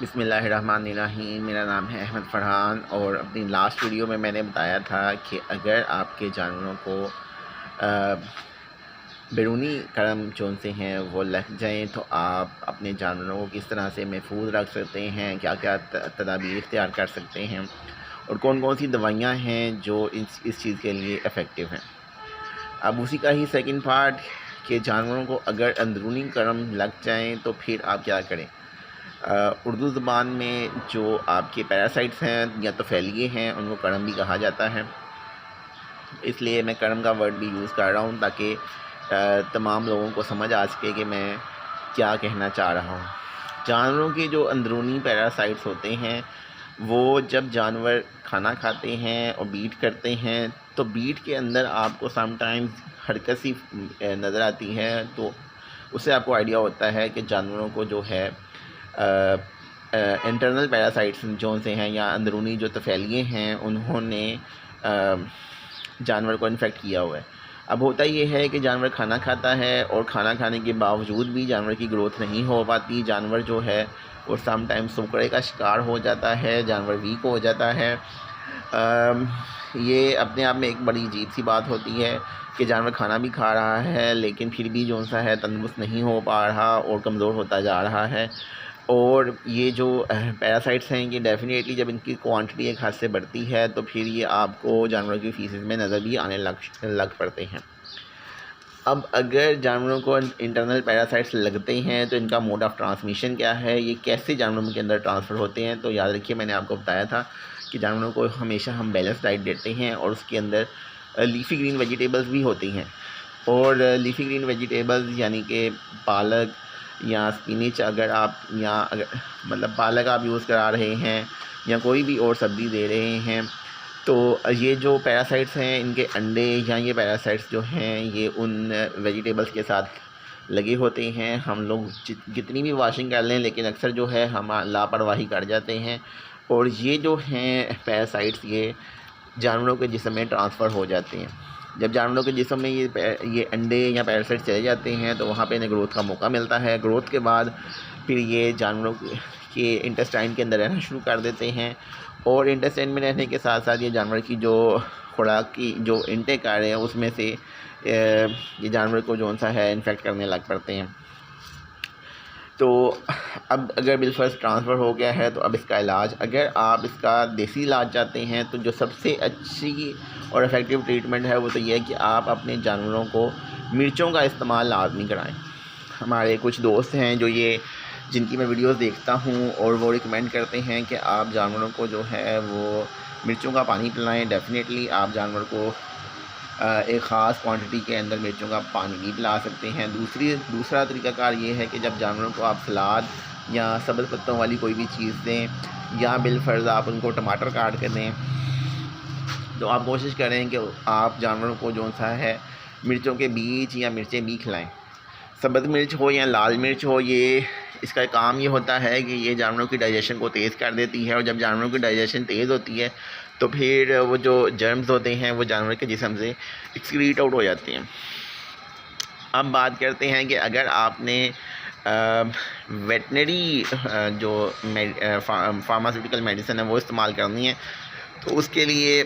बिस्मिल्लाहिर्रहमानिर्रहीम। मेरा नाम है अहमद फ़रहान और अपनी लास्ट वीडियो में मैंने बताया था कि अगर आपके जानवरों को बैरूनी करम जौन से हैं वो लग जाएं तो आप अपने जानवरों को किस तरह से महफूज रख सकते हैं, क्या क्या तदाबीर इख्तियार कर सकते हैं और कौन कौन सी दवाइयाँ हैं जो इस चीज़ के लिए इफ़ेक्टिव हैं। अब उसी का ही सेकंड पार्ट कि जानवरों को अगर अंदरूनी करम लग जाएं तो फिर आप क्या करें। उर्दू ज़बान में जो आपके पैरासाइट्स हैं या तो फैलिए हैं उनको करम भी कहा जाता है, इसलिए मैं करम का वर्ड भी यूज़ कर रहा हूँ ताकि तमाम लोगों को समझ आ सके कि मैं क्या कहना चाह रहा हूँ। जानवरों के जो अंदरूनी पैरासाइट्स होते हैं वो जब जानवर खाना खाते हैं और बीट करते हैं तो बीट के अंदर आपको समटाइम्स हरकत सी नज़र आती है, तो उससे आपको आइडिया होता है कि जानवरों को जो है इंटरनल पैरासाइट्स जो से हैं या अंदरूनी जो तफैलिए हैं उन्होंने जानवर को इन्फेक्ट किया हुआ है। अब होता ये है कि जानवर खाना खाता है और खाना खाने के बावजूद भी जानवर की ग्रोथ नहीं हो पाती, जानवर जो है वो समटाइम सुकड़े का शिकार हो जाता है, जानवर वीक हो जाता है। ये अपने आप में एक बड़ी अजीब सी बात होती है कि जानवर खाना भी खा रहा है लेकिन फिर भी जो सा है तंदुरुस्त नहीं हो पा रहा और कमज़ोर होता जा रहा है। और ये जो पैरासाइट्स हैं ये डेफ़िनेटली जब इनकी क्वांटिटी एक हद से बढ़ती है तो फिर ये आपको जानवरों की फीसेस में नज़र भी आने लग पड़ते हैं। अब अगर जानवरों को इंटरनल पैरासाइट्स लगते हैं तो इनका मोड ऑफ़ ट्रांसमिशन क्या है, ये कैसे जानवरों के अंदर ट्रांसफ़र होते हैं। तो याद रखिए मैंने आपको बताया था कि जानवरों को हमेशा हम बैलेंस डाइट देते हैं और उसके अंदर लीफ़ी ग्रीन वेजिटेबल्स भी होती हैं। और लीफ़ी ग्रीन वेजिटेबल्स यानी कि पालक या स्पिनच, अगर आप या अगर मतलब पालक आप यूज़ करा रहे हैं या कोई भी और सब्ज़ी दे रहे हैं तो ये जो पैरासाइट्स हैं इनके अंडे या ये पैरासाइट्स जो हैं ये उन वेजिटेबल्स के साथ लगे होते हैं। हम लोग जितनी भी वॉशिंग कर लें लेकिन अक्सर जो है हम लापरवाही कर जाते हैं और ये जो हैं पैरासाइट्स ये जानवरों के जिस्म में ट्रांसफ़र हो जाते हैं। जब जानवरों के जिस्म में ये अंडे या पैरासाइट चले जाते हैं तो वहाँ पे इन्हें ग्रोथ का मौका मिलता है। ग्रोथ के बाद फिर ये जानवरों के इंटेस्टाइन के अंदर रहना शुरू कर देते हैं और इंटेस्टाइन में रहने के साथ साथ ये जानवर की जो खुराक की जो इंटेक आ रहे हैं उसमें से ये जानवर को जो सा है इन्फेक्ट करने लग पड़ते हैं। तो अब अगर बिलफर्स्ट ट्रांसफ़र हो गया है तो अब इसका इलाज, अगर आप इसका देसी इलाज चाहते हैं तो जो सबसे अच्छी और इफ़ेक्टिव ट्रीटमेंट है वो तो ये है कि आप अपने जानवरों को मिर्चों का इस्तेमाल लाजमी कराएं। हमारे कुछ दोस्त हैं जो ये जिनकी मैं वीडियोस देखता हूँ और वो रिकमेंड करते हैं कि आप जानवरों को जो है वो मिर्चों का पानी पिलाएं। डेफ़िनेटली आप जानवर को एक ख़ास क्वांटिटी के अंदर मिर्चों का पानी भी पिला सकते हैं। दूसरा तरीक़ाकार ये है कि जब जानवरों को आप सलाद या सब्ज़ पत्तों वाली कोई भी चीज़ दें या बिलफ़र्ज़ आप उनको टमाटर काट कर दें तो आप कोशिश करें कि आप जानवरों को जो सा है मिर्चों के बीज या मिर्चें भी खिलाएँ। सब्ज़ मिर्च हो या लाल मिर्च हो, ये इसका काम ये होता है कि ये जानवरों की डाइजेशन को तेज़ कर देती है और जब जानवरों की डाइजेशन तेज़ होती है तो फिर वो जो जर्म्स होते हैं वो जानवर के जिस्म से एक्सक्रीट आउट हो जाते हैं। अब बात करते हैं कि अगर आपने वेटनरी जो फार्मास्यूटिकल मेडिसिन है वो इस्तेमाल करनी है तो उसके लिए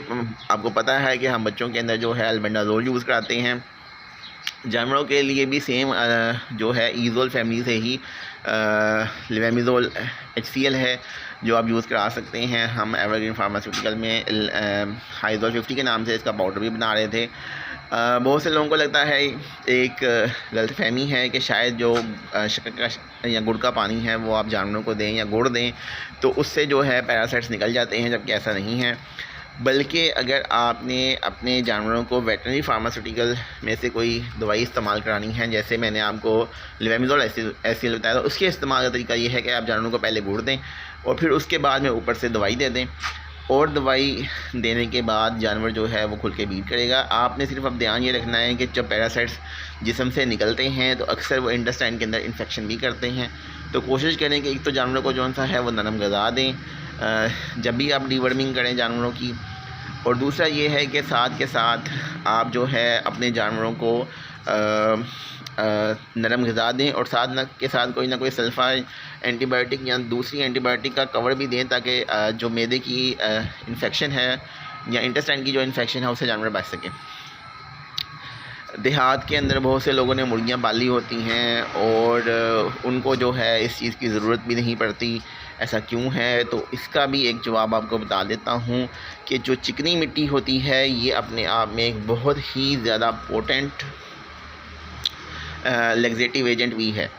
आपको पता है कि हम बच्चों के अंदर जो है अल्बेंडाज़ोल यूज़ कराते हैं। जानवरों के लिए भी सेम जो है ईज़ोल फैमिली से ही लेवेमिज़ोल HCl है जो आप यूज़ करा सकते हैं। हम एवरग्रीन फार्मास्यूटिकल में हाइज़ोल 50 के नाम से इसका पाउडर भी बना रहे थे। बहुत से लोगों को लगता है एक गलतफहमी है कि शायद जो शक्कर का या गुड़ का पानी है वो आप जानवरों को दें या गुड़ दें तो उससे जो है पैरासाइट्स निकल जाते हैं, जबकि ऐसा नहीं है। बल्कि अगर आपने अपने जानवरों को वेटनरी फार्मास्यूटिकल में से कोई दवाई इस्तेमाल करानी है, जैसे मैंने आपको लेवेमिज़ोल HCl बताया था, उसके इस्तेमाल का तरीका ये है कि आप जानवरों को पहले गुड़ दें और फिर उसके बाद में ऊपर से दवाई दे दें और दवाई देने के बाद जानवर जो है वो खुल के बीट करेगा। आपने सिर्फ अब ध्यान ये रखना है कि जब पैरासाइट्स जिस्म से निकलते हैं तो अक्सर वो इंटेस्टाइन के अंदर इन्फेक्शन भी करते हैं, तो कोशिश करें कि एक तो जानवरों को जो सा है वो नरम ग़िज़ा दें जब भी आप डीवर्मिंग करें जानवरों की, और दूसरा ये है कि साथ के साथ आप जो है अपने जानवरों को नरम ग़िज़ा दें और साथ के साथ कोई ना कोई सल्फ़ा एंटीबायोटिक या दूसरी एंटीबायोटिक का कवर भी दें, ताकि जो मैदे की इन्फेक्शन है या इंटेस्टाइन की जो इन्फेक्शन है उससे जानवर बच सके। देहात के अंदर बहुत से लोगों ने मुर्गियाँ पाली होती हैं और उनको जो है इस चीज़ की ज़रूरत भी नहीं पड़ती। ऐसा क्यों है? तो इसका भी एक जवाब आपको बता देता हूँ कि जो चिकनी मिट्टी होती है ये अपने आप में एक बहुत ही ज़्यादा पोटेंट लैक्सेटिव एजेंट भी है।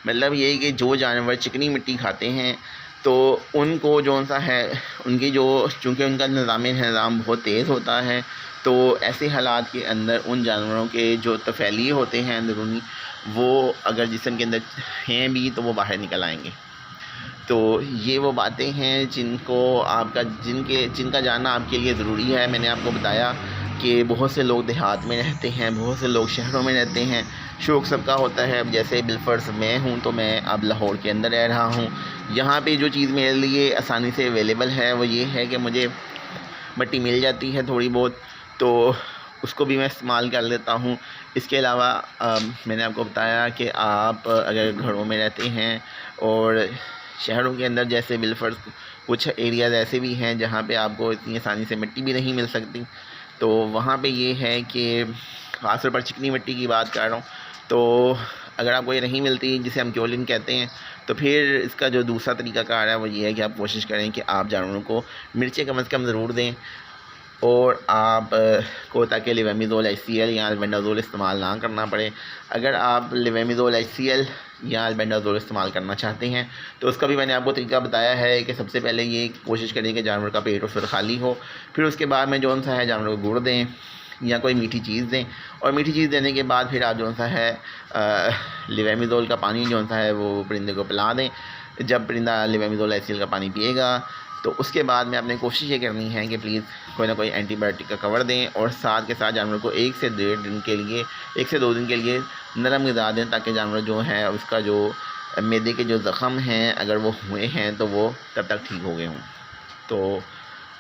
मतलब ये कि जो जानवर चिकनी मिट्टी खाते हैं तो उनको जो सा है उनकी जो चूँकि उनका निज़ाम बहुत तेज़ होता है, तो ऐसे हालात के अंदर उन जानवरों के जो तफ़ैली होते हैं अंदरूनी, वो अगर जिस्म के अंदर हैं भी तो वो बाहर निकल आएंगे। तो ये वो बातें हैं जिनका जानना आपके लिए ज़रूरी है। मैंने आपको बताया कि बहुत से लोग देहात में रहते हैं, बहुत से लोग शहरों में रहते हैं, शौक़ सबका होता है। अब जैसे बिलफ़र्ज़ मैं हूँ तो मैं अब लाहौर के अंदर रह रहा हूँ। यहाँ पे जो चीज़ मेरे लिए आसानी से अवेलेबल है वो ये है कि मुझे मिट्टी मिल जाती है थोड़ी बहुत, तो उसको भी मैं इस्तेमाल कर लेता हूँ। इसके अलावा मैंने आपको बताया कि आप अगर घरों में रहते हैं और शहरों के अंदर जैसे बिलफ़र्ज़ कुछ एरियाज़ ऐसे भी हैं जहाँ पे आपको इतनी आसानी से मिट्टी भी नहीं मिल सकती, तो वहाँ पे ये है कि ख़ास तौर पर चिकनी मिट्टी की बात कर रहा हूँ। तो अगर आपको ये नहीं मिलती, जिसे हम क्योलिन कहते हैं, तो फिर इसका जो दूसरा तरीक़ाकार है वो ये है कि आप कोशिश करें कि आप जानवरों को मिर्चें कम से कम ज़रूर दें और आप को ताकि लेवेमिज़ोल HCl या अल्बेंडाज़ोल इस्तेमाल ना करना पड़े। अगर आप लेवेमिज़ोल HCl या अल्बेंडाज़ोल इस्तेमाल करना चाहते हैं तो उसका भी मैंने आपको तरीका बताया है कि सबसे पहले ये कोशिश करें कि जानवर का पेट और खाली हो, फिर उसके बाद में जौन सा है जानवर को गुड़ दें या कोई मीठी चीज़ दें, और मीठी चीज़ देने के बाद फिर आप जौन सा है लेवेमिज़ोल का पानी जौन सा है वो परिंदे को पिला दें। जब परिंदा लेवेमिज़ोल HCl का पानी पिएगा तो उसके बाद में आपने कोशिश ये करनी है कि प्लीज़ कोई ना कोई एंटीबायोटिक का कवर दें और साथ के साथ जानवर को 1 से 2 दिन के लिए नरम ग़िज़ा दें, ताकि जानवर जो है उसका जो मैदे के जो ज़ख़म हैं अगर वो हुए हैं तो वो तब तक ठीक हो गए हों। तो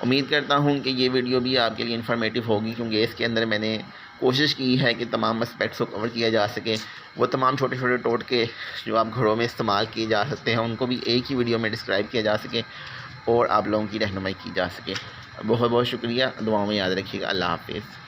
उम्मीद करता हूँ कि ये वीडियो भी आपके लिए इन्फॉर्मेटिव होगी, क्योंकि इसके अंदर मैंने कोशिश की है कि तमाम एस्पेक्ट्स को कवर किया जा सके। वो तमाम छोटे छोटे टोटके जो आप घरों में इस्तेमाल किए जा सकते हैं उनको भी एक ही वीडियो में डिस्क्राइब किया जा सके और आप लोगों की रहनुमाई की जा सके। बहुत बहुत शुक्रिया, दुआओं में याद रखिएगा। अल्लाह हाफ़िज़।